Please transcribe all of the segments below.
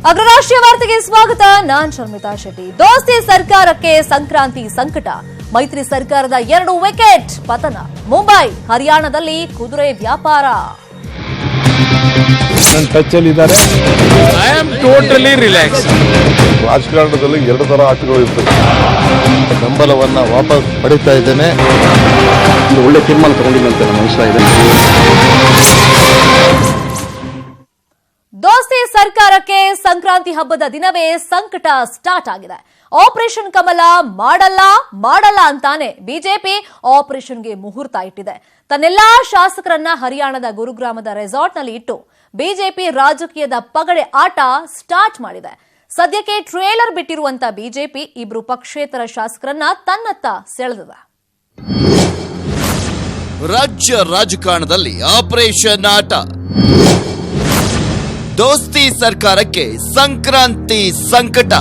ಅಗ್ರರಾಷ್ಟ್ರೀಯ ವಾರ್ತೆಗೆ ಸ್ವಾಗತ. ನಾನ್ ಶರ್ಮಿತಾ ಶೆಟ್ಟಿ. ದೋಸ್ತಿ ಸರ್ಕಾರಕ್ಕೆ ಸಂಕ್ರಾಂತಿ ಸಂಕಟ. ಮೈತ್ರಿ ಸರ್ಕಾರದ 2 ವಿಕೆಟ್ ಪತನ. ಮುಂಬೈ ಹರಿಯಾಣದಲ್ಲಿ ಕುದುರೆ ವ್ಯಾಪಾರ. I am totally relax. ರಾಜಕಾರಣದಲ್ಲಿ 2 ತರ ಆಟಗಳು ಇರ್ತವೆ. ಬೆಂಬಲವನ್ನ ವಾಪಸ್ ಪಡಿತಾ ಇದ್ದೇನೆ. ಒಳ್ಳೆ ತೀರ್ಮಾನ ತಗೊಂಡಿದ್ದಂತೆ ನಾನು ಅನಿಸ್ತಾ ಇದೆ. ದೋಸ್ತಿ ಸರ್ಕಾರಕ್ಕೆ ಸಂಕ್ರಾಂತಿ ಹಬ್ಬದ ದಿನವೇ ಸಂಕಟ ಸ್ಟಾರ್ಟ್ ಆಗಿದೆ. ಆಪರೇಷನ್ ಕಮಲ ಮಾಡಲ್ಲ ಅಂತಾನೆ ಬಿಜೆಪಿ ಆಪರೇಷನ್ಗೆ ಮುಹೂರ್ತ ಇಟ್ಟಿದೆ. ತನ್ನೆಲ್ಲಾ ಶಾಸಕರನ್ನ ಹರಿಯಾಣದ ಗುರುಗ್ರಾಮದ ರೆಸಾರ್ಟ್ನಲ್ಲಿ ಇಟ್ಟು ಬಿಜೆಪಿ ರಾಜಕೀಯದ ಪಗಡೆ ಆಟ ಸ್ಟಾರ್ಟ್ ಮಾಡಿದೆ. ಸದ್ಯಕ್ಕೆ ಟ್ರೇಲರ್ ಬಿಟ್ಟಿರುವಂತ ಬಿಜೆಪಿ 2 ಪಕ್ಷೇತರ ಶಾಸಕರನ್ನ ತನ್ನತ್ತ ಸೆಳೆದಿದೆ. ರಾಜ್ಯ ರಾಜಕಾರಣದಲ್ಲಿ ಆಪರೇಷನ್ ಆಟ. ದೋಸ್ತಿ ಸರ್ಕಾರಕ್ಕೆ ಸಂಕ್ರಾಂತಿ ಸಂಕಟ.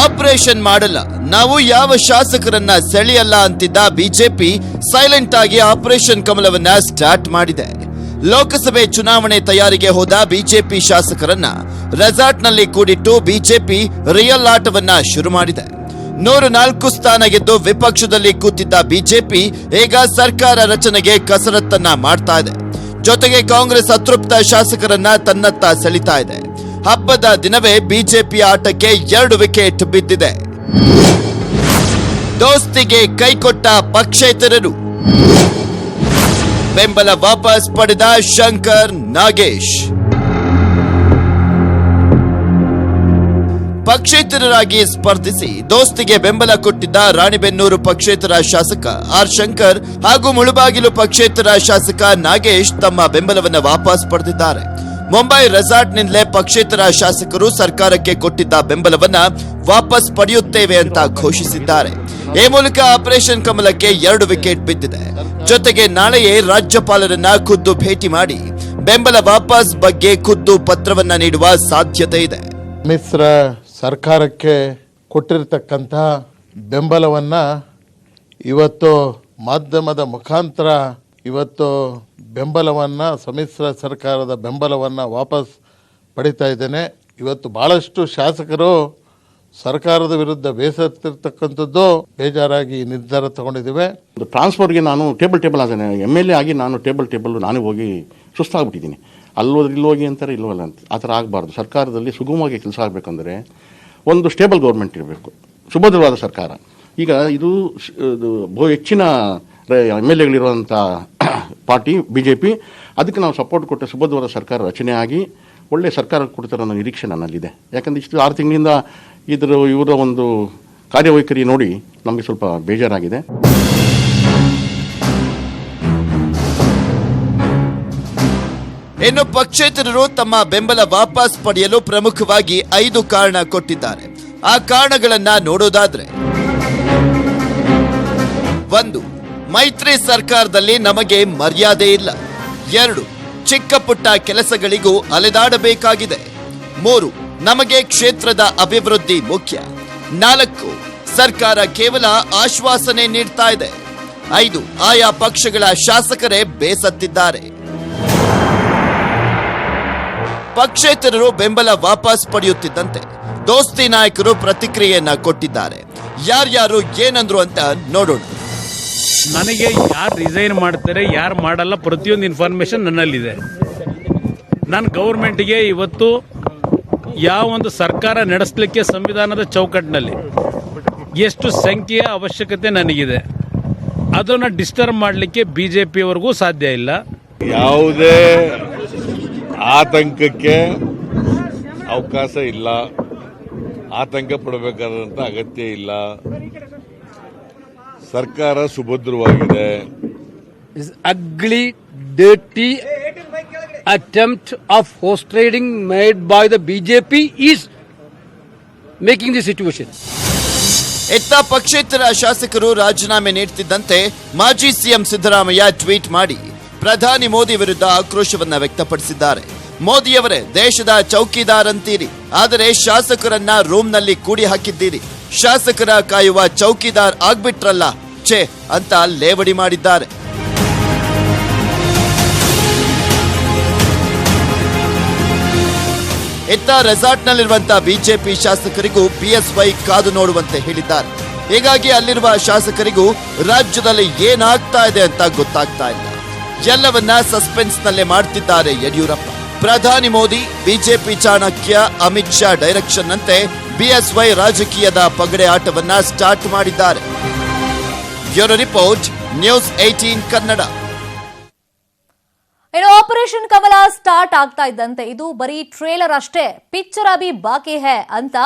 ಆಪರೇಷನ್ ಮಾಡಲ್ಲ, ನಾವು ಯಾವ ಶಾಸಕರನ್ನ ಸೆಳೆಯಲ್ಲ ಅಂತಿದ್ದ ಬಿಜೆಪಿ ಸೈಲೆಂಟ್ ಆಗಿ ಆಪರೇಷನ್ ಕಮಲವನ್ನ ಸ್ಟಾರ್ಟ್ ಮಾಡಿದೆ. ಲೋಕಸಭೆ ಚುನಾವಣೆ ತಯಾರಿಗೆ ಹೋದ ಬಿಜೆಪಿ ಶಾಸಕರನ್ನ ರೆಸಾರ್ಟ್ನಲ್ಲಿ ಕೂಡಿಟ್ಟು ಬಿಜೆಪಿ ರಿಯಲ್ ಆಟವನ್ನ ಶುರು ಮಾಡಿದೆ. 104 ಸ್ಥಾನ ಗೆದ್ದು ವಿಪಕ್ಷದಲ್ಲಿ ಕೂತಿದ್ದ ಬಿಜೆಪಿ ಈಗ ಸರ್ಕಾರ ರಚನೆಗೆ ಕಸರತ್ತನ್ನ ಮಾಡ್ತಾ ಇದೆ. ಜೊತೆಗೆ ಕಾಂಗ್ರೆಸ್ ಅತೃಪ್ತ ಶಾಸಕರನ್ನ ತನ್ನತ್ತ ಸೆಳಿತಾ ಇದೆ. ಹಬ್ಬದ ದಿನವೇ ಬಿಜೆಪಿ ಆಟಕ್ಕೆ 2 ವಿಕೆಟ್ ಬಿದ್ದಿದೆ. ದೋಸ್ತಿಗೆ ಕೈಕೊಟ್ಟ ಪಕ್ಷೇತರರು. ಬೆಂಬಲ ವಾಪಸ್ ಪಡೆದ ಶಂಕರ್ ನಾಗೇಶ್. ಪಕ್ಷೇತರರಾಗಿ ಸ್ಪರ್ಧಿಸಿ ದೋಸ್ತಿಗೆ ಬೆಂಬಲ ಕೊಟ್ಟಿದ್ದ ರಾಣಿಬೆನ್ನೂರು ಪಕ್ಷೇತರ ಶಾಸಕ ಆರ್ ಶಂಕರ್ ಹಾಗೂ ಮುಳುಬಾಗಿಲು ಪಕ್ಷೇತರ ಶಾಸಕ ನಾಗೇಶ್ ತಮ್ಮ ಬೆಂಬಲವನ್ನು ವಾಪಸ್ ಪಡೆದಿದ್ದಾರೆ. ಮುಂಬೈ ರೆಸಾರ್ಟ್ನಿಂದಲೇ ಪಕ್ಷೇತರ ಶಾಸಕರು ಸರ್ಕಾರಕ್ಕೆ ಕೊಟ್ಟಿದ್ದ ಬೆಂಬಲವನ್ನ ವಾಪಸ್ ಪಡೆಯುತ್ತೇವೆ ಅಂತ ಘೋಷಿಸಿದ್ದಾರೆ. ಈ ಮೂಲಕ ಆಪರೇಷನ್ ಕಮಲಕ್ಕೆ 2 ವಿಕೆಟ್ ಬಿದ್ದಿದೆ. ಜೊತೆಗೆ ನಾಳೆಯೇ ರಾಜ್ಯಪಾಲರನ್ನ ಖುದ್ದು ಭೇಟಿ ಮಾಡಿ ಬೆಂಬಲ ವಾಪಸ್ ಬಗ್ಗೆ ಖುದ್ದು ಪತ್ರವನ್ನ ನೀಡುವ ಸಾಧ್ಯತೆ ಇದೆ. ಮಿಶ್ರ ಸರ್ಕಾರಕ್ಕೆ ಕೊಟ್ಟಿರತಕ್ಕಂಥ ಬೆಂಬಲವನ್ನ ಇವತ್ತು ಮಾಧ್ಯಮದ ಮುಖಾಂತರ ಬೆಂಬಲವನ್ನ ಸಮ್ಮಿಶ್ರ ಸರ್ಕಾರದ ಬೆಂಬಲವನ್ನ ವಾಪಸ್ ಪಡಿತಾ ಇದ್ದೇನೆ. ಇವತ್ತು ಬಹಳಷ್ಟು ಶಾಸಕರು ಸರ್ಕಾರದ ವಿರುದ್ಧ ಬೇಸತ್ತಿರ್ತಕ್ಕಂಥದ್ದು ಬೇಜಾರಾಗಿ ನಿರ್ಧಾರ ತಗೊಂಡಿದ್ದೇವೆ. ಟ್ರಾನ್ಸ್ಫರ್ಗೆ ನಾನು ಟೇಬಲ್ ಆದೇನೆ MLA ಆಗಿ ನಾನು ಟೇಬಲ್ ನಾನು ಹೋಗಿ ಸುಸ್ತಾಗ್ಬಿಟ್ಟಿದ್ದೀನಿ. ಇಲ್ಲೋಗಿ ಅಂತಾರೆ ಇಲ್ಲವಲ್ಲ ಅಂತ ಆ ಥರ ಆಗಬಾರ್ದು. ಸರ್ಕಾರದಲ್ಲಿ ಸುಗಮವಾಗಿ ಕೆಲಸ ಆಗಬೇಕಂದ್ರೆ ಒಂದು ಸ್ಟೇಬಲ್ ಗೌರ್ಮೆಂಟ್ ಇರಬೇಕು, ಸುಭದ್ರವಾದ ಸರ್ಕಾರ. ಈಗ ಇದು ಬಹು ಹೆಚ್ಚಿನ MLAಗಳಿರುವಂಥ ಪಾರ್ಟಿ ಬಿಜೆಪಿ. ಅದಕ್ಕೆ ನಾವು ಸಪೋರ್ಟ್ ಕೊಟ್ಟು ಸುಭದ್ರವಾದ ಸರ್ಕಾರ ರಚನೆ ಆಗಿ ಒಳ್ಳೆಯ ಸರ್ಕಾರ ಕೊಡ್ತಾರೆ ಅನ್ನೋ ನಿರೀಕ್ಷೆ ನನ್ನಲ್ಲಿದೆ. ಯಾಕಂದರೆ ಇಷ್ಟು 6 ತಿಂಗಳಿಂದ ಇವರ ಒಂದು ಕಾರ್ಯವೈಖರಿ ನೋಡಿ ನಮಗೆ ಸ್ವಲ್ಪ ಬೇಜಾರಾಗಿದೆ. ಇನ್ನು ಪಕ್ಷೇತರರು ತಮ್ಮ ಬೆಂಬಲ ವಾಪಸ್ ಪಡೆಯಲು ಪ್ರಮುಖವಾಗಿ 5 ಕಾರಣ ಕೊಟ್ಟಿದ್ದಾರೆ. ಆ ಕಾರಣಗಳನ್ನ ನೋಡೋದಾದ್ರೆ, 1. ಮೈತ್ರಿ ಸರ್ಕಾರದಲ್ಲಿ ನಮಗೆ ಮರ್ಯಾದೆ ಇಲ್ಲ. 2. ಚಿಕ್ಕ ಪುಟ್ಟ ಕೆಲಸಗಳಿಗೂ ಅಲೆದಾಡಬೇಕಾಗಿದೆ. 3. ನಮಗೆ ಕ್ಷೇತ್ರದ ಅಭಿವೃದ್ಧಿ ಮುಖ್ಯ. 4. ಸರ್ಕಾರ ಕೇವಲ ಆಶ್ವಾಸನೆ ನೀಡ್ತಾ ಇದೆ. 5. ಆಯಾ ಪಕ್ಷಗಳ ಶಾಸಕರೇ ಬೇಸತ್ತಿದ್ದಾರೆ. ಪಕ್ಷೇತರರು ಬೆಂಬಲ ವಾಪಸ್ ಪಡೆಯುತ್ತಿದ್ದಂತೆ ದೋಸ್ತಿ ನಾಯಕರು ಪ್ರತಿಕ್ರಿಯೆಯನ್ನ ಕೊಟ್ಟಿದ್ದಾರೆ. ಯಾರ್ಯಾರು ಏನಂದ್ರು ಅಂತ ನೋಡೋಣ. ನನಗೆ ಯಾರು ರಿಸೈನ್ ಮಾಡ್ತಾರೆ ಯಾರು ಮಾಡಲ್ಲ ಪ್ರತಿಯೊಂದು ಇನ್ಫಾರ್ಮೇಶನ್ ನನ್ನಲ್ಲಿದೆ. ನಾನು ಗೌರ್ಮೆಂಟ್ಗೆ ಇವತ್ತು ಯಾವ ಒಂದು ಸರ್ಕಾರ ನಡೆಸಲಿಕ್ಕೆ ಸಂವಿಧಾನದ ಚೌಕಟ್ಟಿನಲ್ಲಿ ಎಷ್ಟು ಸಂಖ್ಯೆಯ ಅವಶ್ಯಕತೆ ನನಗಿದೆ, ಅದನ್ನು ಡಿಸ್ಟರ್ಬ್ ಮಾಡಲಿಕ್ಕೆ ಬಿಜೆಪಿಯವರೆಗೂ ಸಾಧ್ಯ ಇಲ್ಲ. ಯಾವುದೇ ಆತಂಕಕ್ಕೆ ಅವಕಾಶ ಇಲ್ಲ, ಆತಂಕ ಪಡಬೇಕಾದಂತ ಅಗತ್ಯ ಇಲ್ಲ. ಸರ್ಕಾರ ಸುಭದ್ರವಾಗಿದೆ. Ugly, dirty attempt of horse trading made by the BJP is making the situation. ಇತ್ತ ಪಕ್ಷೇತರ ಶಾಸಕರು ರಾಜೀನಾಮೆ ನೀಡುತ್ತಿದ್ದಂತೆ ಮಾಜಿ ಸಿಎಂ ಸಿದ್ದರಾಮಯ್ಯ ಟ್ವೀಟ್ ಮಾಡಿ ಪ್ರಧಾನಿ ಮೋದಿ ವಿರುದ್ಧ ಆಕ್ರೋಶವನ್ನ ವ್ಯಕ್ತಪಡಿಸಿದ್ದಾರೆ. ಮೋದಿಯವರೇ ದೇಶದ ಚೌಕಿದಾರ್ ಅಂತೀರಿ, ಆದರೆ ಶಾಸಕರನ್ನ ರೂಮ್ನಲ್ಲಿ ಕೂಡಿ ಹಾಕಿದ್ದೀರಿ. ಶಾಸಕರ ಕಾಯುವ ಚೌಕಿದಾರ್ ಆಗ್ಬಿಟ್ರಲ್ಲ ಛೇ ಅಂತ ಲೇವಡಿ ಮಾಡಿದ್ದಾರೆ. ಇತ್ತ ರೆಸಾರ್ಟ್ನಲ್ಲಿರುವಂತಹ ಬಿಜೆಪಿ ಶಾಸಕರಿಗೂ ಬಿಎಸ್ವೈ ಕಾದು ನೋಡುವಂತೆ ಹೇಳಿದ್ದಾರೆ. ಹೀಗಾಗಿ ಅಲ್ಲಿರುವ ಶಾಸಕರಿಗೂ ರಾಜ್ಯದಲ್ಲಿ ಏನಾಗ್ತಾ ಇದೆ ಅಂತ ಗೊತ್ತಾಗ್ತಾ ಇಲ್ಲ. ಎಲ್ಲವನ್ನ ಸಸ್ಪೆನ್ಸ್ ನಲ್ಲೇ ಮಾಡ್ತಿದ್ದಾರೆ ಯಡಿಯೂರಪ್ಪ. ಪ್ರಧಾನಿ ಮೋದಿ, ಬಿಜೆಪಿ ಚಾಣಕ್ಯ ಅಮಿತ್ ಶಾ ಡೈರೆಕ್ಷನ್ ನಂತೆ ಬಿಎಸ್ವೈ ರಾಜಕೀಯದ ಪಗಡೆ ಆಟವನ್ನ ಸ್ಟಾರ್ಟ್ ಮಾಡಿದ್ದಾರೆ. Bureau report, news 18 Kannada. ಇನ್ನು ಆಪರೇಷನ್ ಕಮಲ ಸ್ಟಾರ್ಟ್ ಆಗ್ತಾ ಇದ್ದಂತೆ ಇದು ಬರೀ ಟ್ರೇಲರ್ ಅಷ್ಟೇ, ಪಿಕ್ಚರ್ ಅಭಿ ಬಾಕಿ ಹೈ ಅಂತ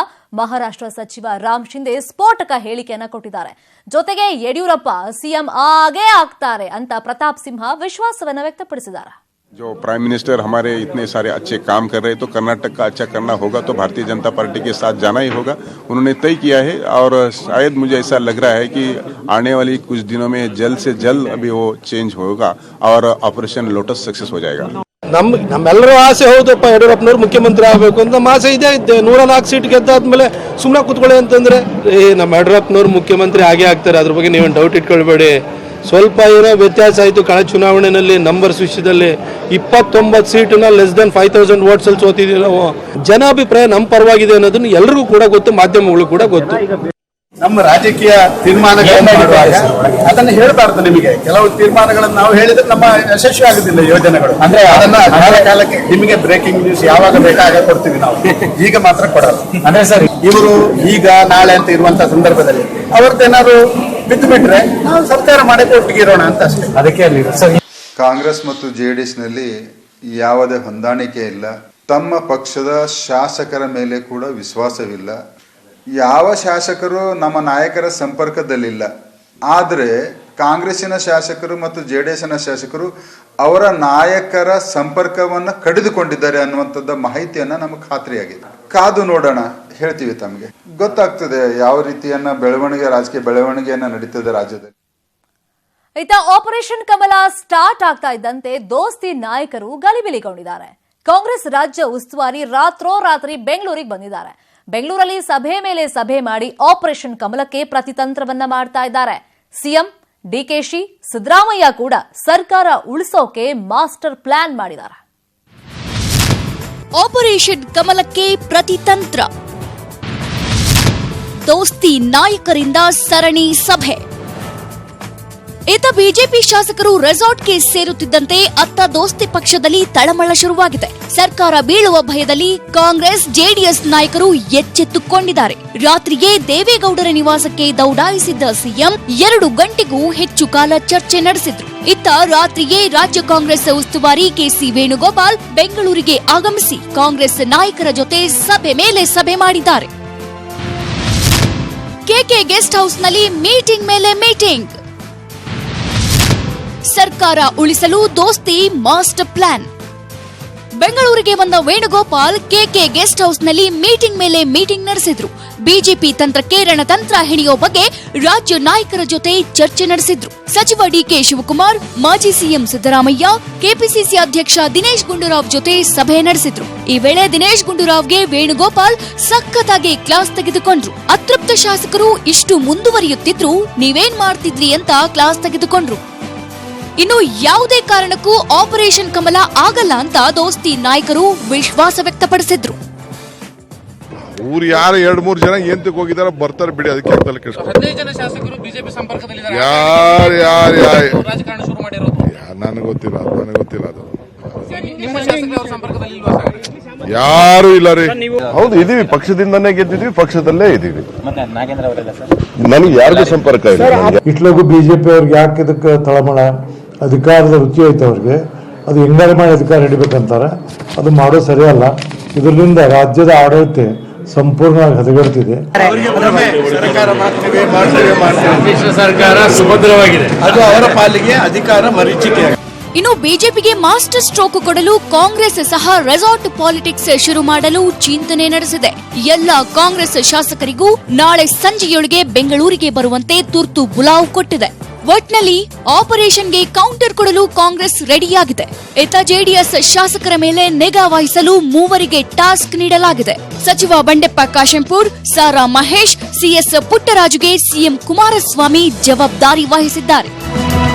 ಮಹಾರಾಷ್ಟ್ರ ಸಚಿವ ರಾಮ್ ಶಿಂದೆ ಸ್ಫೋಟಕ ಹೇಳಿಕೆಯನ್ನ ಕೊಟ್ಟಿದ್ದಾರೆ. ಜೊತೆಗೆ ಯಡಿಯೂರಪ್ಪ ಸಿಎಂ ಆಗೇ ಆಗ್ತಾರೆ ಅಂತ ಪ್ರತಾಪ್ ಸಿಂಹ ವಿಶ್ವಾಸವನ್ನ ವ್ಯಕ್ತಪಡಿಸಿದ್ದಾರೆ. जो प्राइम मिनिस्टर हमारे इतने सारे अच्छे काम कर रहे हैं तो कर्नाटक का अच्छा करना होगा तो भारतीय जनता पार्टी के साथ जाना ही होगा, उन्होंने तय किया है. और शायद मुझे ऐसा लग रहा है कि आने वाली कुछ दिनों में जल्द से जल्द अभी वो चेंज होगा और ऑपरेशन लोटस सक्सेस हो जाएगा. ನಮ್ಮೆಲ್ಲರ ಆಸೆ ಹೌದಪ್ಪ, ಯಡಿಯೂರಪ್ಪನವ್ರು ಮುಖ್ಯಮಂತ್ರಿ ಆಗಬೇಕು ಅಂತ ನಮ್ಮ ಆಸೆ ಇದೆ. 104 ಸೀಟ್ ಗೆದ್ದಾದ್ಮೇಲೆ ಸುಮ್ಮನೆ ಕೂತ್ಕೊಳ್ಳಿ ಅಂತಂದ್ರೆ ನಮ್ಮ ಯಡಿಯೂರಪ್ಪನವ್ರು ಮುಖ್ಯಮಂತ್ರಿ ಆಗೇ ಆಗ್ತಾರೆ, ಅದ್ರ ಬಗ್ಗೆ ನೀವೇನು ಡೌಟ್ ಇಟ್ಕೊಳ್ಬೇಡಿ. ಸ್ವಲ್ಪ ಏನೋ ವ್ಯತ್ಯಾಸ ಆಯಿತು ಕಳೆದ ಚುನಾವಣೆಯಲ್ಲಿ ನಂಬರ್ಸ್ ವಿಷಯದಲ್ಲಿ 29 ಸೀಟನ್ನ ಲೆಸ್ ದನ್ 5000 ವೋಟ್ಸ್ ಅಲ್ಲಿ ಸೋತಿದ್ದೀವಿ ನಾವು. ಜನಾಭಿಪ್ರಾಯ ನಮ್ಮ ಪರವಾಗಿದೆ ಅನ್ನೋದನ್ನ ಎಲ್ಲರಿಗೂ ಕೂಡ ಗೊತ್ತು, ಮಾಧ್ಯಮಗಳು ಕೂಡ ಗೊತ್ತು. ನಮ್ಮ ರಾಜಕೀಯ ತೀರ್ಮಾನಗಳನ್ನು ಅದನ್ನ ಹೇಳಬಾರ್ದು. ನಿಮಗೆ ಕೆಲವು ತೀರ್ಮಾನಗಳನ್ನು ನಾವು ಹೇಳಿದ್ರೆ ನಮ್ಮ ಯಶಸ್ವಿ ಆಗುದಿಲ್ಲ ಯೋಜನೆಗಳು. ಅಂದ್ರೆ ಅದನ್ನ ಕಾಲ ಕಾಲಕ್ಕೆ ನಿಮಗೆ ಬ್ರೇಕಿಂಗ್ ನ್ಯೂಸ್ ಯಾವಾಗ ಬೇಕಾಗ ಕೊಡ್ತೀವಿ ನಾವು, ಈಗ ಮಾತ್ರ ಕೊಡಲ್ಲ. ಅಂದ್ರೆ ಸರ್ ಇವರು ಈಗ ನಾಳೆ ಅಂತ ಇರುವಂತ ಸಂದರ್ಭದಲ್ಲಿ ಅವ್ರದ್ದೇನಾದ್ರು ಬಿಟ್ಟು ಬಿಟ್ರೆ ನಾವು ಸರ್ಕಾರ ಮಾಡಕ್ಕೆ ಒಟ್ಟಿಗಿರೋಣ ಅಂತ ಅಷ್ಟೇ. ಅದಕ್ಕೆ ಸರ್ ಕಾಂಗ್ರೆಸ್ ಮತ್ತು ಜೆಡಿಎಸ್ ನಲ್ಲಿ ಯಾವುದೇ ಹೊಂದಾಣಿಕೆ ಇಲ್ಲ. ತಮ್ಮ ಪಕ್ಷದ ಶಾಸಕರ ಮೇಲೆ ಕೂಡ ವಿಶ್ವಾಸವಿಲ್ಲ. ಯಾವ ಶಾಸಕರು ನಮ್ಮ ನಾಯಕರ ಸಂಪರ್ಕದಲ್ಲಿಲ್ಲ. ಆದರೆ ಕಾಂಗ್ರೆಸ್ಸಿನ ಶಾಸಕರು ಮತ್ತು ಜೆಡಿಎಸ್ನ ಶಾಸಕರು ಅವರ ನಾಯಕರ ಸಂಪರ್ಕವನ್ನು ಕಡಿದುಕೊಂಡಿದ್ದಾರೆ ಅನ್ನುವಂಥದ್ದು ಮಾಹಿತಿಯನ್ನ ನಮಗೆ ಖಾತ್ರಿಯಾಗಿದೆ. ಕಾದು ನೋಡೋಣ, ಹೇಳ್ತೀವಿ. ತಮಗೆ ಗೊತ್ತಾಗ್ತದೆ ಯಾವ ರೀತಿಯನ್ನ ಬೆಳವಣಿಗೆ, ರಾಜಕೀಯ ಬೆಳವಣಿಗೆಯನ್ನ ನಡೀತದೆ ರಾಜ್ಯದಲ್ಲಿ. ಇತ್ತ ಆಪರೇಷನ್ ಕಮಲ ಸ್ಟಾರ್ಟ್ ಆಗ್ತಾ ಇದ್ದಂತೆ ದೋಸ್ತಿ ನಾಯಕರು ಗಲಿಬಿಲಿಗೊಂಡಿದ್ದಾರೆ. ಕಾಂಗ್ರೆಸ್ ರಾಜ್ಯ ಉಸ್ತುವಾರಿ ರಾತ್ರೋರಾತ್ರಿ ಬೆಂಗಳೂರಿಗೆ ಬಂದಿದ್ದಾರೆ. ಬೆಂಗಳೂರಲ್ಲಿ ಸಭೆ ಮೇಲೆ ಸಭೆ ಮಾಡಿ ಆಪರೇಷನ್ ಕಮಲಕ್ಕೆ ಪ್ರತಿತಂತ್ರವನ್ನ ಮಾಡ್ತಾ ಇದ್ದಾರೆ. ಸಿಎಂ ಡಿಕೆಶಿ, ಸಿದ್ದರಾಮಯ್ಯ ಕೂಡ ಸರ್ಕಾರ ಉಳಿಸೋಕೆ ಮಾಸ್ಟರ್ ಪ್ಲಾನ್ ಮಾಡಿದ್ದಾರೆ. ಆಪರೇಷನ್ ಕಮಲಕ್ಕೆ ಪ್ರತಿತಂತ್ರ, ದೋಸ್ತಿ ನಾಯಕರಿಂದ ಸರಣಿ ಸಭೆ. ಇತ್ತ ಬಿಜೆಪಿ ಶಾಸಕರು ರೆಸಾರ್ಟ್ಗೆ ಸೇರುತ್ತಿದ್ದಂತೆ ಅತ್ತ ದೋಸ್ತಿ ಪಕ್ಷದಲ್ಲಿ ತಳಮಳ ಶುರುವಾಗಿದೆ. ಸರ್ಕಾರ ಬೀಳುವ ಭಯದಲ್ಲಿ ಕಾಂಗ್ರೆಸ್ ಜೆಡಿಎಸ್ ನಾಯಕರು ಎಚ್ಚೆತ್ತುಕೊಂಡಿದ್ದಾರೆ. ರಾತ್ರಿಯೇ ದೇವೇಗೌಡರ ನಿವಾಸಕ್ಕೆ ದೌಡಾಯಿಸಿದ್ದ ಸಿಎಂ 2 ಗಂಟೆಗೂ ಹೆಚ್ಚು ಕಾಲ ಚರ್ಚೆ ನಡೆಸಿದ್ರು. ಇತ್ತ ರಾತ್ರಿಯೇ ರಾಜ್ಯ ಕಾಂಗ್ರೆಸ್ ಉಸ್ತುವಾರಿ ಕೆಸಿ ವೇಣುಗೋಪಾಲ್ ಬೆಂಗಳೂರಿಗೆ ಆಗಮಿಸಿ ಕಾಂಗ್ರೆಸ್ ನಾಯಕರ ಜೊತೆ ಸಭೆ ಮೇಲೆ ಸಭೆ ಮಾಡಿದ್ದಾರೆ. ಕೆಕೆ ಗೆಸ್ಟ್ ಹೌಸ್ನಲ್ಲಿ ಮೀಟಿಂಗ್ ಮೇಲೆ ಮೀಟಿಂಗ್. ಸರ್ಕಾರ ಉಳಿಸಲು ದೋಸ್ತಿ ಮಾಸ್ಟರ್ ಪ್ಲಾನ್. ಬೆಂಗಳೂರಿಗೆ ಬಂದ ವೇಣುಗೋಪಾಲ್ ಕೆಕೆ ಗೆಸ್ಟ್ ಹೌಸ್ನಲ್ಲಿ ಮೀಟಿಂಗ್ ಮೇಲೆ ಮೀಟಿಂಗ್ ನಡೆಸಿದ್ರು. ಬಿಜೆಪಿ ತಂತ್ರಕ್ಕೆ ರಣತಂತ್ರ ಹೆಣೆಯೋ ಬಗ್ಗೆ ರಾಜ್ಯ ನಾಯಕರ ಜೊತೆ ಚರ್ಚೆ ನಡೆಸಿದ್ರು. ಸಚಿವ ಡಿಕೆ ಶಿವಕುಮಾರ್, ಮಾಜಿ ಸಿಎಂ ಸಿದ್ದರಾಮಯ್ಯ, ಕೆಪಿಸಿಸಿ ಅಧ್ಯಕ್ಷ ದಿನೇಶ್ ಗುಂಡೂರಾವ್ ಜೊತೆ ಸಭೆ ನಡೆಸಿದ್ರು. ಈ ವೇಳೆ ದಿನೇಶ್ ಗುಂಡೂರಾವ್ಗೆ ವೇಣುಗೋಪಾಲ್ ಸಖತ್ತಾಗಿ ಕ್ಲಾಸ್ ತೆಗೆದುಕೊಂಡ್ರು. ಅತೃಪ್ತ ಶಾಸಕರು ಇಷ್ಟು ಮುಂದುವರಿಯುತ್ತಿದ್ರು ನೀವೇನ್ ಮಾಡ್ತಿದ್ರಿ ಅಂತ ಕ್ಲಾಸ್ ತೆಗೆದುಕೊಂಡ್ರು. ಇನ್ನು ಯಾವುದೇ ಕಾರಣಕ್ಕೂ ಆಪರೇಷನ್ ಕಮಲ ಆಗಲ್ಲ ಅಂತ ದೋಸ್ತಿ ನಾಯಕರು ವಿಶ್ವಾಸ ವ್ಯಕ್ತಪಡಿಸಿದ್ರು. ಊರು ಯಾರು 2-3 ಜನ ಎಂತಕ್ಕೆ ಹೋಗಿದಾರ ಬರ್ತಾರೆ ಬಿಡಿ, ಅದಕ್ಕೆ ತಲೆ ಕೆಡಿಸ್ಕೊಂಡು. 15 ಜನ ಶಾಸಕರು ಬಿಜೆಪಿ ಸಂಪರ್ಕದಲ್ಲಿದ್ದಾರೆ. ಯಾರು ರಾಜಕಾರಣ ಶುರು ಮಾಡಿರೋದು ನನಗೆ ಗೊತ್ತಿಲ್ಲ ಅದು. ನಿಮ್ಮ ಶಾಸಕರು ಅವರ ಸಂಪರ್ಕದಲ್ಲಿ ಇಲ್ವಾ ಸರ್? ಯಾರು ಇಲ್ಲ ರೀ. ಹೌದು, ಇದೀವಿ, ಪಕ್ಷದಿಂದನೇ ಗೆದ್ದಿದ್ವಿ, ಪಕ್ಷದಲ್ಲೇ ಇದೀವಿ. ನನಗೆ ಯಾರಿಗೂ ಸಂಪರ್ಕ ಇಲ್ಲ. ಇಟ್ಲಾಗೂ ಬಿಜೆಪಿ ಅವ್ರಿಗೆ ಯಾಕೆ ಇದಕ್ಕೆ ತಳಮಳ, ಅಧಿಕಾರದ ರುಚಿ ಐತೆ ಅವ್ರಿಗೆ, ಅದು ಹೆಂಗಾರ ಮಾಡಿ ಅಧಿಕಾರ ಹಿಡಿಬೇಕಂತಾರೆ. ಅದು ಮಾಡೋದು ಸರಿಯಲ್ಲ. ಇದರಿಂದ ರಾಜ್ಯದ ಆಡಳಿತ ಸಂಪೂರ್ಣವಾಗಿ ಹದಗೆಡ್ತಿದೆ. ಸರ್ಕಾರ ಸುಭದ್ರವಾಗಿದೆ, ಅದು ಅವರ ಪಾಲಿಗೆ ಅಧಿಕಾರ ಮರೀಚಿಕೆ. ಇನ್ನು ಬಿಜೆಪಿಗೆ ಮಾಸ್ಟರ್ ಸ್ಟ್ರೋಕ್ ಕೊಡಲು ಕಾಂಗ್ರೆಸ್ ಸಹ ರೆಸಾರ್ಟ್ ಪಾಲಿಟಿಕ್ಸ್ ಶುರು ಮಾಡಲು ಚಿಂತನೆ ನಡೆಸಿದೆ. ಎಲ್ಲ ಕಾಂಗ್ರೆಸ್ ಶಾಸಕರಿಗೂ ನಾಳೆ ಸಂಜೆಯೊಳಗೆ ಬೆಂಗಳೂರಿಗೆ ಬರುವಂತೆ ತುರ್ತು ಬುಲಾವ್ ಕೊಟ್ಟಿದೆ. ಒಟ್ನಲ್ಲಿ ಆಪರೇಷನ್ಗೆ ಕೌಂಟರ್ ಕೊಡಲು ಕಾಂಗ್ರೆಸ್ ರೆಡಿಯಾಗಿದೆ. ಇತ್ತ ಜೆಡಿಎಸ್ ಶಾಸಕರ ಮೇಲೆ ನಿಗಾ ವಹಿಸಲು ಮೂವರಿಗೆ ಟಾಸ್ಕ್ ನೀಡಲಾಗಿದೆ. ಸಚಿವ ಬಂಡೆಪ್ಪ ಕಾಶೆಂಪೂರ್, ಸಾರಾ ಮಹೇಶ್, ಸಿಎಸ್ ಪುಟ್ಟರಾಜುಗೆ ಸಿಎಂ ಕುಮಾರಸ್ವಾಮಿ ಜವಾಬ್ದಾರಿ ವಹಿಸಿದ್ದಾರೆ.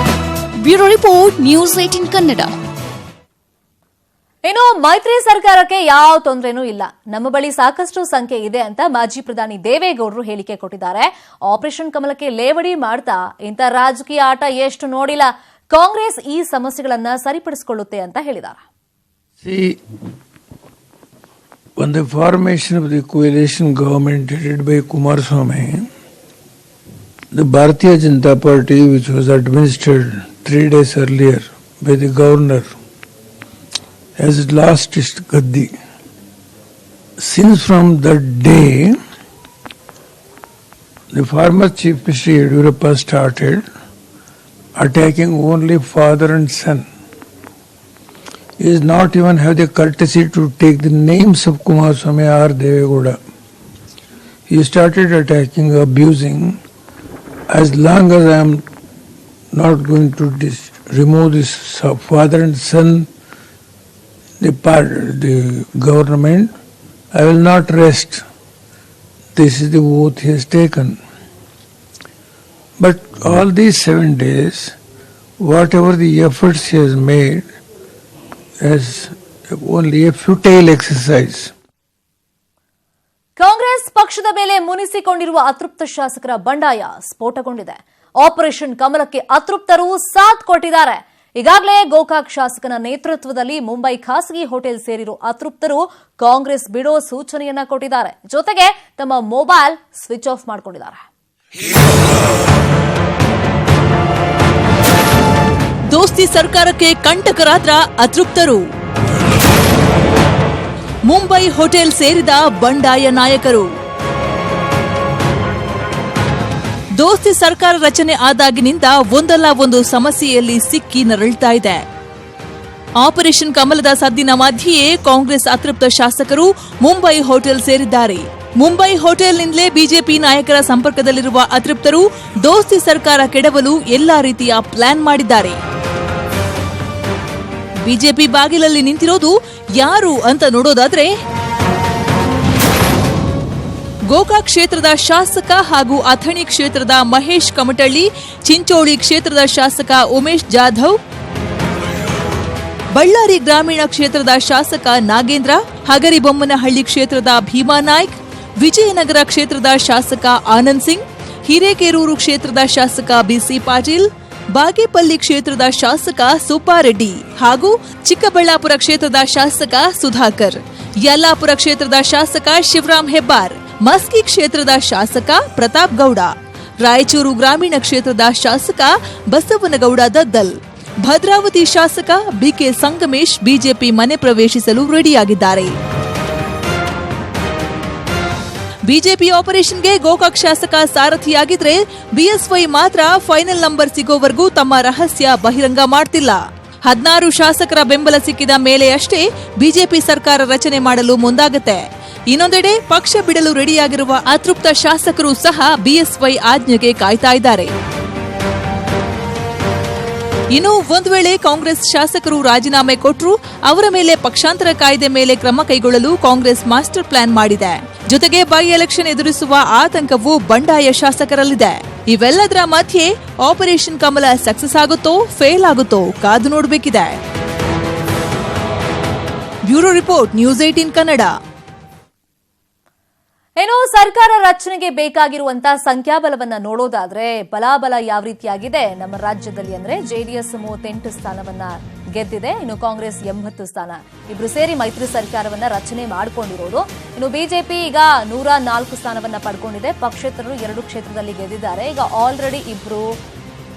Bureau report, news 18 Kannada. ಇನ್ನು ಮೈತ್ರಿ ಸರ್ಕಾರಕ್ಕೆ ಯಾವ ತೊಂದರೆನೂ ಇಲ್ಲ, ನಮ್ಮ ಬಳಿ ಸಾಕಷ್ಟು ಸಂಖ್ಯೆ ಇದೆ ಅಂತ ಮಾಜಿ ಪ್ರಧಾನಿ ದೇವೇಗೌಡರು ಹೇಳಿಕೆ ಕೊಟ್ಟಿದ್ದಾರೆ. ಆಪರೇಷನ್ ಕಮಲಕ್ಕೆ ಲೇವಡಿ ಮಾಡ್ತಾ ಇಂಥ ರಾಜಕೀಯ ಆಟ ಎಷ್ಟು ನೋಡಿಲ್ಲ, ಕಾಂಗ್ರೆಸ್ ಈ ಸಮಸ್ಯೆಗಳನ್ನ ಸರಿಪಡಿಸಿಕೊಳ್ಳುತ್ತೆ ಅಂತ ಹೇಳಿದ್ದಾರೆ. On the formation of the coalition government headed by Kumaraswamy, the Bharatiya Janata Party, which was administered 3 days earlier by the governor, has lost its gaddi. Since from that day, the former Chief Minister Yediyurappa started attacking only father and son. He does not even have the courtesy to take the names of Kumaraswamy or Devegowda. He started attacking, abusing. As long as I am not going to remove this father and son, the government, I will not rest. This is the oath he has taken. But all these 7 days, whatever the efforts he has made, is only a futile exercise. Congress ಪಕ್ಷದ ಮೇಲೆ ಮುನಿಸಿಕೊಂಡಿರುವ ಅತೃಪ್ತ ಶಾಸಕರ ಬಂಡಾಯ ಸ್ಫೋಟಗೊಂಡಿದೆ. Operation ಕಮಲಕ್ಕೆ ಅತೃಪ್ತರು ಸಾಥ್ ಕೊಟ್ಟಿದ್ದಾರೆ. ಈಗಾಗಲೇ ಗೋಕಾಕ್ ಶಾಸಕನ ನೇತೃತ್ವದಲ್ಲಿ ಮುಂಬೈ ಖಾಸಗಿ ಹೋಟೆಲ್ ಸೇರಿರುವ ಅತೃಪ್ತರು ಕಾಂಗ್ರೆಸ್ ಬಿಡೋ ಸೂಚನೆಯನ್ನ ಕೊಟ್ಟಿದ್ದಾರೆ. ಜೊತೆಗೆ ತಮ್ಮ ಮೊಬೈಲ್ ಸ್ವಿಚ್ ಆಫ್ ಮಾಡಿಕೊಂಡಿದ್ದಾರೆ. ದೋಸ್ತಿ ಸರ್ಕಾರಕ್ಕೆ ಕಂಟಕರಾದ್ರ ಅತೃಪ್ತರು. ಮುಂಬೈ ಹೋಟೆಲ್ ಸೇರಿದ ಬಂಡಾಯ ನಾಯಕರು. ದೋಸ್ತಿ ಸರ್ಕಾರ ರಚನೆ ಆದಾಗಿನಿಂದ ಒಂದಲ್ಲ ಒಂದು ಸಮಸ್ಯೆಯಲ್ಲಿ ಸಿಕ್ಕಿ ನರಳ್ತಾ ಇದೆ. ಆಪರೇಷನ್ ಕಮಲದ ಸದ್ದಿನ ಮಧ್ಯೆಯೇ ಕಾಂಗ್ರೆಸ್ ಅತೃಪ್ತ ಶಾಸಕರು ಮುಂಬೈ ಹೋಟೆಲ್ ಸೇರಿದ್ದಾರೆ. ಮುಂಬೈ ಹೋಟೆಲ್ನಿಂದಲೇ ಬಿಜೆಪಿ ನಾಯಕರ ಸಂಪರ್ಕದಲ್ಲಿರುವ ಅತೃಪ್ತರು ದೋಸ್ತಿ ಸರ್ಕಾರ ಕೆಡವಲು ಎಲ್ಲಾ ರೀತಿಯ ಪ್ಲಾನ್ ಮಾಡಿದ್ದಾರೆ. ಬಿಜೆಪಿ ಬಾಗಿಲಲ್ಲಿ ನಿಂತಿರೋದು ಯಾರು ಅಂತ ನೋಡೋದಾದ್ರೆ, ಗೋಕಾಕ್ ಕ್ಷೇತ್ರದ ಶಾಸಕ ಹಾಗೂ ಅಥಣಿ ಕ್ಷೇತ್ರದ ಮಹೇಶ್ ಕಮಟಳ್ಳಿ, ಚಿಂಚೋಳಿ ಕ್ಷೇತ್ರದ ಶಾಸಕ ಉಮೇಶ್ ಜಾಧವ್, ಬಳ್ಳಾರಿ ಗ್ರಾಮೀಣ ಕ್ಷೇತ್ರದ ಶಾಸಕ ನಾಗೇಂದ್ರ, ಹಗರಿಬೊಮ್ಮನಹಳ್ಳಿ ಕ್ಷೇತ್ರದ ಭೀಮಾ ನಾಯ್ಕ್, ವಿಜಯನಗರ ಕ್ಷೇತ್ರದ ಶಾಸಕ ಆನಂದ್ ಸಿಂಗ್, ಹಿರೇಕೆರೂರು ಕ್ಷೇತ್ರದ ಶಾಸಕ ಬಿಸಿ ಪಾಟೀಲ್, ಬಾಗೇಪಲ್ಲಿ ಕ್ಷೇತ್ರದ ಶಾಸಕ ಸುಬ್ಬಾರೆಡ್ಡಿ ಹಾಗೂ ಚಿಕ್ಕಬಳ್ಳಾಪುರ ಕ್ಷೇತ್ರದ ಶಾಸಕ ಸುಧಾಕರ್, ಯಲ್ಲಾಪುರ ಕ್ಷೇತ್ರದ ಶಾಸಕ ಶಿವರಾಮ್ ಹೆಬ್ಬಾರ್, ಮಸ್ಕಿ ಕ್ಷೇತ್ರದ ಶಾಸಕ ಪ್ರತಾಪ್ ಗೌಡ, ರಾಯಚೂರು ಗ್ರಾಮೀಣ ಕ್ಷೇತ್ರದ ಶಾಸಕ ಬಸವನಗೌಡ ದದ್ದಲ್, ಭದ್ರಾವತಿ ಶಾಸಕ ಬಿಕೆ ಸಂಗಮೇಶ್ ಬಿಜೆಪಿ ಮನೆ ಪ್ರವೇಶಿಸಲು ರೆಡಿಯಾಗಿದ್ದಾರೆ. ಬಿಜೆಪಿ ಆಪರೇಷನ್ಗೆ ಗೋಕಾಕ್ ಶಾಸಕ ಸಾರಥಿಯಾಗಿದ್ರೆ ಬಿಎಸ್ವೈ ಮಾತ್ರ ಫೈನಲ್ ನಂಬರ್ ಸಿಗೋವರೆಗೂ ತಮ್ಮ ರಹಸ್ಯ ಬಹಿರಂಗ ಮಾಡ್ತಿಲ್ಲ. 16 ಶಾಸಕರ ಬೆಂಬಲ ಸಿಕ್ಕಿದ ಮೇಲೆಯಷ್ಟೇ ಬಿಜೆಪಿ ಸರ್ಕಾರ ರಚನೆ ಮಾಡಲು ಮುಂದಾಗುತ್ತೆ. ಇನ್ನೊಂದೆಡೆ ಪಕ್ಷ ಬಿಡಲು ರೆಡಿಯಾಗಿರುವ ಅತೃಪ್ತ ಶಾಸಕರು ಸಹ ಬಿಎಸ್ವೈ ಆಜ್ಞೆಗೆ ಕಾಯ್ತಾ ಇದ್ದಾರೆ. ಇನ್ನು ಒಂದು ವೇಳೆ ಕಾಂಗ್ರೆಸ್ ಶಾಸಕರು ರಾಜೀನಾಮೆ ಕೊಟ್ಟರು ಅವರ ಮೇಲೆ ಪಕ್ಷಾಂತರ ಕಾಯ್ದೆ ಮೇಲೆ ಕ್ರಮ ಕೈಗೊಳ್ಳಲು ಕಾಂಗ್ರೆಸ್ ಮಾಸ್ಟರ್ ಪ್ಲಾನ್ ಮಾಡಿದೆ. ಜೊತೆಗೆ ಬೈ ಎಲೆಕ್ಷನ್ ಎದುರಿಸುವ ಆತಂಕವೂ ಬಂಡಾಯ ಶಾಸಕರಲ್ಲಿದೆ. ಇವೆಲ್ಲದರ ಮಧ್ಯೆ ಆಪರೇಷನ್ ಕಮಲ ಸಕ್ಸಸ್ ಆಗುತ್ತೋ ಫೇಲ್ ಆಗುತ್ತೋ ಕಾದು ನೋಡಬೇಕಿದೆ. Bureau report, news 18 Kannada. ಏನು ಸರ್ಕಾರ ರಚನೆಗೆ ಬೇಕಾಗಿರುವಂತಹ ಸಂಖ್ಯಾಬಲವನ್ನ ನೋಡೋದಾದ್ರೆ ಬಲಾಬಲ ಯಾವ ರೀತಿಯಾಗಿದೆ ನಮ್ಮ ರಾಜ್ಯದಲ್ಲಿ ಅಂದ್ರೆ ಜೆಡಿಎಸ್ 38 ಸ್ಥಾನವನ್ನ ಗೆದ್ದಿದೆ, ಇನ್ನು ಕಾಂಗ್ರೆಸ್ 80 ಸ್ಥಾನ. ಇಬ್ರು ಸೇರಿ ಮೈತ್ರಿ ಸರ್ಕಾರವನ್ನ ರಚನೆ ಮಾಡಿಕೊಂಡಿರೋದು. ಇನ್ನು ಬಿಜೆಪಿ ಈಗ 104 ಸ್ಥಾನವನ್ನ ಪಡ್ಕೊಂಡಿದೆ. ಪಕ್ಷೇತರರು 2 ಕ್ಷೇತ್ರದಲ್ಲಿ ಗೆದ್ದಿದ್ದಾರೆ. ಈಗ ಆಲ್ರೆಡಿ ಇಬ್ರು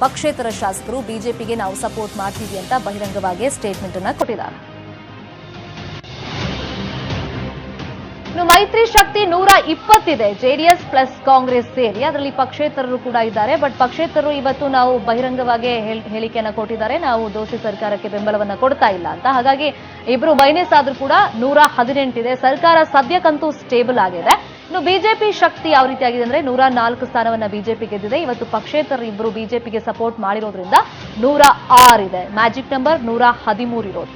ಪಕ್ಷೇತರ ಶಾಸಕರು ಬಿಜೆಪಿಗೆ ನಾವು ಸಪೋರ್ಟ್ ಮಾಡ್ತೀವಿ ಅಂತ ಬಹಿರಂಗವಾಗಿ ಸ್ಟೇಟ್ಮೆಂಟ್ ಅನ್ನ ಕೊಟ್ಟಿದ್ದಾರೆ. ಇನ್ನು ಮೈತ್ರಿ ಶಕ್ತಿ 120 ಇದೆ, ಜೆಡಿಎಸ್ ಪ್ಲಸ್ ಕಾಂಗ್ರೆಸ್ ಸೇರಿ. ಅದರಲ್ಲಿ ಪಕ್ಷೇತರರು ಕೂಡ ಇದ್ದಾರೆ. ಬಟ್ ಪಕ್ಷೇತರರು ಇವತ್ತು ನಾವು ಬಹಿರಂಗವಾಗಿ ಹೇಳಿಕೆಯನ್ನ ಕೊಟ್ಟಿದ್ದಾರೆ, ನಾವು ದೋಸ್ತಿ ಸರ್ಕಾರಕ್ಕೆ ಬೆಂಬಲವನ್ನ ಕೊಡ್ತಾ ಇಲ್ಲ ಅಂತ. ಹಾಗಾಗಿ ಇಬ್ರು ಮೈನಸ್ ಆದ್ರೂ ಕೂಡ 118 ಇದೆ. ಸರ್ಕಾರ ಸದ್ಯಕ್ಕಂತೂ ಸ್ಟೇಬಲ್ ಆಗಿದೆ. ಇನ್ನು ಬಿಜೆಪಿ ಶಕ್ತಿ ಯಾವ ರೀತಿಯಾಗಿದೆ ಅಂದ್ರೆ 104 ಸ್ಥಾನವನ್ನ ಬಿಜೆಪಿ ಗೆದ್ದಿದೆ. ಇವತ್ತು ಪಕ್ಷೇತರ ಇಬ್ಬರು ಬಿಜೆಪಿಗೆ ಸಪೋರ್ಟ್ ಮಾಡಿರೋದ್ರಿಂದ 106 ಇದೆ. ಮ್ಯಾಜಿಕ್ ನಂಬರ್ 113 ಇರೋದು.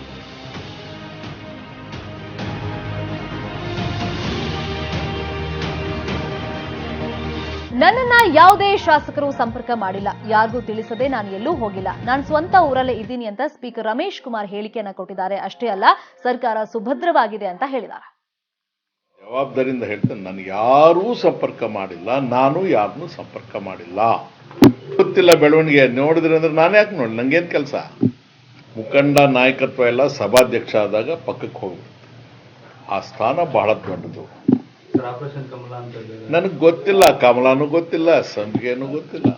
ನನ್ನನ್ನ ಯಾವುದೇ ಶಾಸಕರು ಸಂಪರ್ಕ ಮಾಡಿಲ್ಲ, ಯಾರಿಗೂ ತಿಳಿಸದೆ ನಾನು ಎಲ್ಲೂ ಹೋಗಿಲ್ಲ, ನಾನು ಸ್ವಂತ ಊರಲ್ಲೇ ಇದ್ದೀನಿ ಅಂತ ಸ್ಪೀಕರ್ ರಮೇಶ್ ಕುಮಾರ್ ಹೇಳಿಕೆಯನ್ನ ಕೊಟ್ಟಿದ್ದಾರೆ. ಅಷ್ಟೇ ಅಲ್ಲ, ಸರ್ಕಾರ ಸುಭದ್ರವಾಗಿದೆ ಅಂತ ಹೇಳಿದ್ದಾರೆ. ಜವಾಬ್ದಾರಿಯಿಂದ ಹೇಳ್ತೇನೆ, ನನಗೆ ಯಾರೂ ಸಂಪರ್ಕ ಮಾಡಿಲ್ಲ, ನಾನು ಯಾರನ್ನೂ ಸಂಪರ್ಕ ಮಾಡಿಲ್ಲ. ಗೊತ್ತಿಲ್ಲ ಬೆಳವಣಿಗೆ ನೋಡಿದ್ರೆ ಅಂದ್ರೆ ನಾನು ಯಾಕೆ ನೋಡಿ, ನಂಗೇನು ಕೆಲಸ? ಮುಖಂಡ ನಾಯಕತ್ವ ಎಲ್ಲ ಸಭಾಧ್ಯಕ್ಷ ಆದಾಗ ಪಕ್ಕಕ್ಕೆ ಹೋಗ್ಬೇಕು. ಆ ಸ್ಥಾನ ಬಹಳ ದೊಡ್ಡದು. ನನಗೆ ಗೊತ್ತಿಲ್ಲ, ಕಮಲಾನು ಗೊತ್ತಿಲ್ಲ, ಸಂಪಿಗೆನೂ ಗೊತ್ತಿಲ್ಲ.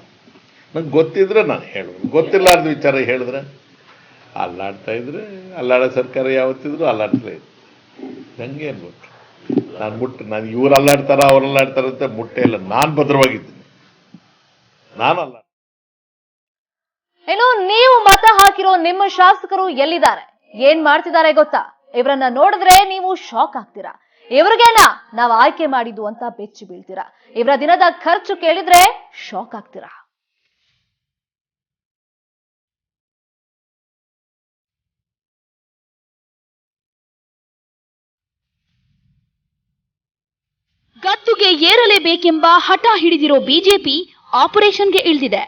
ನಂಗೆ ಗೊತ್ತಿದ್ರೆ ನಾನು ಹೇಳುವುದು, ಗೊತ್ತಿಲ್ಲಾರ್ದ ವಿಚಾರ ಹೇಳಿದ್ರೆ ಅಲ್ಲಾಡ್ತಾ ಇದ್ರೆ ಅಲ್ಲಾಡೋ ಸರ್ಕಾರ ಯಾವತ್ತಿದ್ರು ಅಲ್ಲಾಡ್ತಲೇ ಇದ್ರು. ನಂಗೇನು ಗೊತ್ತು? ನಾನು ಇವ್ರು ಅಲ್ಲಾಡ್ತಾರ ಅವ್ರು ಅಲ್ಲಾಡ್ತಾರ ಅಂತ ಮುಟ್ಟೆ ಇಲ್ಲ. ನಾನು ಭದ್ರವಾಗಿದ್ದೀನಿ, ನಾನಲ್ಲ. ಇನ್ನು ನೀವು ಮತ ಹಾಕಿರೋ ನಿಮ್ಮ ಶಾಸಕರು ಎಲ್ಲಿದ್ದಾರೆ, ಏನ್ ಮಾಡ್ತಿದ್ದಾರೆ ಗೊತ್ತಾ? ಇವರನ್ನ ನೋಡಿದ್ರೆ ನೀವು ಶಾಕ್ ಆಗ್ತೀರಾ. ಇವ್ರಿಗೇನಾ ನಾವು ಆಯ್ಕೆ ಮಾಡಿದ್ದು ಅಂತ ಬೆಚ್ಚಿ ಬೀಳ್ತೀರಾ. ಇವರ ದಿನದ ಖರ್ಚು ಕೇಳಿದ್ರೆ ಶಾಕ್ ಆಗ್ತೀರಾ. ಗದ್ದುಗೆ ಏರಲೇಬೇಕೆಂಬ ಹಠ ಹಿಡಿದಿರೋ ಬಿಜೆಪಿ ಆಪರೇಷನ್ಗೆ ಇಳಿದಿದೆ.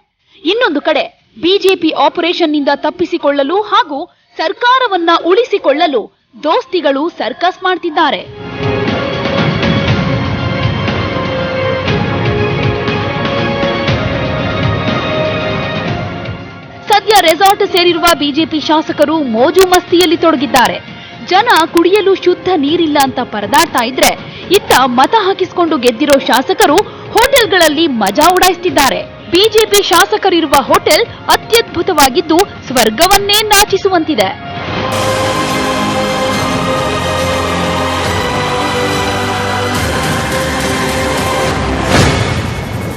ಇನ್ನೊಂದು ಕಡೆ ಬಿಜೆಪಿ ಆಪರೇಷನ್ನಿಂದ ತಪ್ಪಿಸಿಕೊಳ್ಳಲು ಹಾಗೂ ಸರ್ಕಾರವನ್ನ ಉಳಿಸಿಕೊಳ್ಳಲು ದೋಸ್ತಿಗಳು ಸರ್ಕಸ್ ಮಾಡ್ತಿದ್ದಾರೆ. ಸದ್ಯ ರೆಸಾರ್ಟ್ ಸೇರಿರುವ ಬಿಜೆಪಿ ಶಾಸಕರು ಮೋಜು ಮಸ್ತಿಯಲ್ಲಿ ತೊಡಗಿದ್ದಾರೆ. ಜನ ಕುಡಿಯಲು ಶುದ್ಧ ನೀರಿಲ್ಲ ಅಂತ ಪರದಾಡ್ತಾ ಇದ್ರೆ, ಇತ್ತ ಮತ ಹಾಕಿಸಿಕೊಂಡು ಗೆದ್ದಿರೋ ಶಾಸಕರು ಹೋಟೆಲ್ಗಳಲ್ಲಿ ಮಜಾ ಉಡಾಯಿಸುತ್ತಿದ್ದಾರೆ. BJP ಶಾಸಕರಿರುವ hotel ಅತ್ಯದ್ಭುತವಾಗಿದ್ದು ಸ್ವರ್ಗವನ್ನೇ ನಾಚಿಸುವಂತಿದೆ.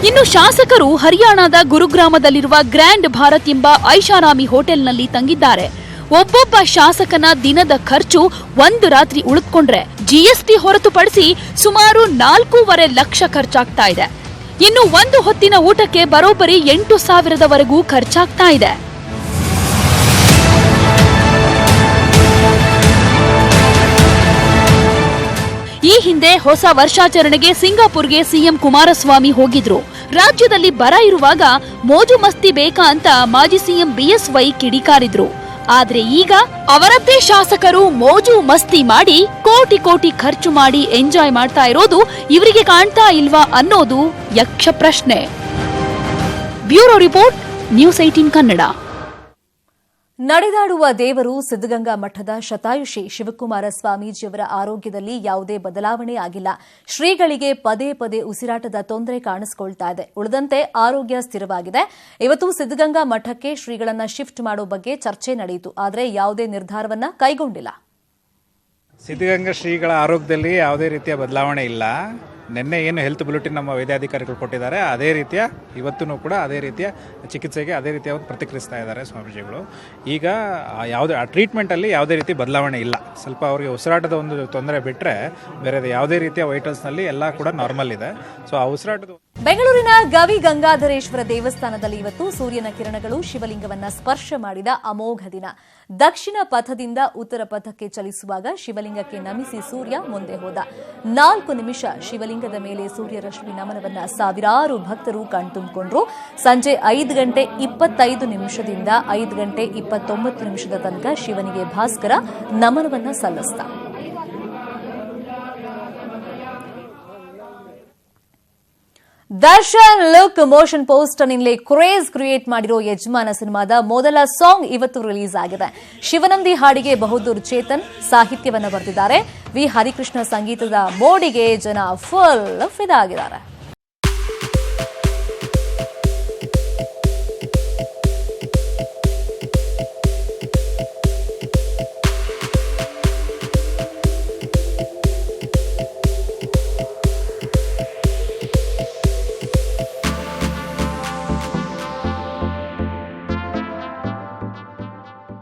ಇನ್ನು ಶಾಸಕರು ಹರಿಯಾಣದ ಗುರುಗ್ರಾಮದಲ್ಲಿರುವ ಗ್ರ್ಯಾಂಡ್ ಭಾರತ್ ಎಂಬ ಐಷಾರಾಮಿ ಹೋಟೆಲ್ನಲ್ಲಿ ತಂಗಿದ್ದಾರೆ. ಒಬ್ಬೊಬ್ಬ ಶಾಸಕನ ದಿನದ ಖರ್ಚು ಒಂದು ರಾತ್ರಿ ಉಳಿದುಕೊಂಡ್ರೆ ಜಿಎಸ್ಟಿ ಹೊರತುಪಡಿಸಿ ಸುಮಾರು 4.5 ಲಕ್ಷ ಖರ್ಚಾಗ್ತಾ ಇದೆ. ಇನ್ನು ಒಂದು ಹೊತ್ತಿನ ಊಟಕ್ಕೆ ಬರೋಬ್ಬರಿ 8,000ವರೆಗೂ ಖರ್ಚಾಗ್ತಾ ಇದೆ. ಈ ಹಿಂದೆ ಹೊಸ ವರ್ಷಾಚರಣೆಗೆ ಸಿಂಗಾಪುರ್ಗೆ ಸಿಎಂ ಕುಮಾರಸ್ವಾಮಿ ಹೋಗಿದ್ರು. ರಾಜ್ಯದಲ್ಲಿ ಬರ ಇರುವಾಗ ಮೋಜು ಮಸ್ತಿ ಬೇಕಾ ಅಂತ ಮಾಜಿ ಸಿಎಂ ಬಿಎಸ್ವೈ ಕಿಡಿಕಾರಿದ್ರು. ಆದ್ರೆ ಈಗ ಅವರದ್ದೇ ಶಾಸಕರು ಮೋಜು ಮಸ್ತಿ ಮಾಡಿ ಕೋಟಿ ಕೋಟಿ ಖರ್ಚು ಮಾಡಿ ಎಂಜಾಯ್ ಮಾಡ್ತಾ ಇರೋದು ಇವರಿಗೆ ಕಾಣ್ತಾ ಇಲ್ವಾ ಅನ್ನೋದು ಯಕ್ಷ ಪ್ರಶ್ನೆ. Bureau report, news 18 Kannada. ನಡೆದಾಡುವ ದೇವರು ಸಿದ್ಧಗಂಗಾ ಮಠದ ಶತಾಯುಷಿ ಶಿವಕುಮಾರ ಸ್ವಾಮೀಜಿಯವರ ಆರೋಗ್ಯದಲ್ಲಿ ಯಾವುದೇ ಬದಲಾವಣೆ ಆಗಿಲ್ಲ. ಶ್ರೀಗಳಿಗೆ ಪದೇ ಪದೇ ಉಸಿರಾಟದ ತೊಂದರೆ ಕಾಣಿಸಿಕೊಳ್ತಾ ಇದೆ. ಉಳಿದಂತೆ ಆರೋಗ್ಯ ಸ್ಥಿರವಾಗಿದೆ. ಇವತ್ತು ಸಿದ್ಧಗಂಗಾ ಮಠಕ್ಕೆ ಶ್ರೀಗಳನ್ನ ಶಿಫ್ಟ್ ಮಾಡೋ ಬಗ್ಗೆ ಚರ್ಚೆ ನಡೆಯಿತು. ಆದರೆ ಯಾವುದೇ ನಿರ್ಧಾರವನ್ನ ಕೈಗೊಂಡಿಲ್ಲ. ಸಿದ್ಧಗಂಗಾ ಶ್ರೀಗಳ ಆರೋಗ್ಯದಲ್ಲಿ ಯಾವುದೇ ರೀತಿಯ ಬದಲಾವಣೆ ಇಲ್ಲ. ನಿನ್ನೆ ಏನು ಹೆಲ್ತ್ ಬುಲೆಟಿನ್ ನಮ್ಮ ವೈದ್ಯಾಧಿಕಾರಿಗಳು ಕೊಟ್ಟಿದ್ದಾರೆ, ಅದೇ ರೀತಿಯ ಇವತ್ತೂ ಕೂಡ ಅದೇ ರೀತಿಯ ಚಿಕಿತ್ಸೆಗೆ ಅದೇ ರೀತಿಯ ಪ್ರತಿಕ್ರಿಯಿಸ್ತಾ ಇದ್ದಾರೆ ಸ್ವಾಮೀಜಿಗಳು. ಈಗ ಯಾವುದೇ ಟ್ರೀಟ್ಮೆಂಟಲ್ಲಿ ಯಾವುದೇ ರೀತಿ ಬದಲಾವಣೆ ಇಲ್ಲ. ಸ್ವಲ್ಪ ಅವರಿಗೆ ಉಸಿರಾಟದ ಒಂದು ತೊಂದರೆ ಬಿಟ್ಟರೆ ಬೇರೆ ಯಾವುದೇ ರೀತಿಯ ವೈಟಲ್ಸ್ನಲ್ಲಿ ಎಲ್ಲ ಕೂಡ ನಾರ್ಮಲ್ ಇದೆ. ಸೊ ಆ ಉಸಿರಾಟದ ಬೆಂಗಳೂರಿನ ಗವಿ ಗಂಗಾಧರೇಶ್ವರ ದೇವಸ್ಥಾನದಲ್ಲಿ ಇವತ್ತು ಸೂರ್ಯನ ಕಿರಣಗಳು ಶಿವಲಿಂಗವನ್ನ ಸ್ಪರ್ಶ ಮಾಡಿದ ಅಮೋಘ ದಿನ. ದಕ್ಷಿಣ ಪಥದಿಂದ ಉತ್ತರ ಪಥಕ್ಕೆ ಚಲಿಸುವಾಗ ಶಿವಲಿಂಗಕ್ಕೆ ನಮಿಸಿ ಸೂರ್ಯ ಮುಂದೆ ಹೋದ. 4 ನಿಮಿಷ ಶಿವಲಿಂಗದ ಮೇಲೆ ಸೂರ್ಯರಶ್ಮಿ ನಮನವನ್ನ ಸಾವಿರಾರು ಭಕ್ತರು ಕಣ್ತುಂಬಿಕೊಂಡ್ರು. ಸಂಜೆ 5 ಗಂಟೆ 25 ನಿಮಿಷದಿಂದ 5 ಗಂಟೆ 29 ನಿಮಿಷದ ತನಕ ಶಿವನಿಗೆ ಭಾಸ್ಕರ ನಮನವನ್ನ ಸಲ್ಲಿಸಿದ. ದರ್ಶನ್ ಲುಕ್ ಮೋಷನ್ ಪೋಸ್ಟರ್ನಿಂದಲೇ ಕ್ರೇಜ್ ಕ್ರಿಯೇಟ್ ಮಾಡಿರೋ ಯಜಮಾನ ಸಿನಿಮಾದ ಮೊದಲ ಸಾಂಗ್ ಇವತ್ತು ರಿಲೀಸ್ ಆಗಿದೆ. ಶಿವನಂದಿ ಹಾಡಿಗೆ ಬಹದ್ದೂರ್ ಚೇತನ್ ಸಾಹಿತ್ಯವನ್ನು ಬರೆದಿದ್ದಾರೆ. ವಿ ಹರಿಕೃಷ್ಣ ಸಂಗೀತದ ಮೋಡಿಗೆ ಜನ ಫುಲ್ ಫಿದಾ ಆಗಿದ್ದಾರೆ.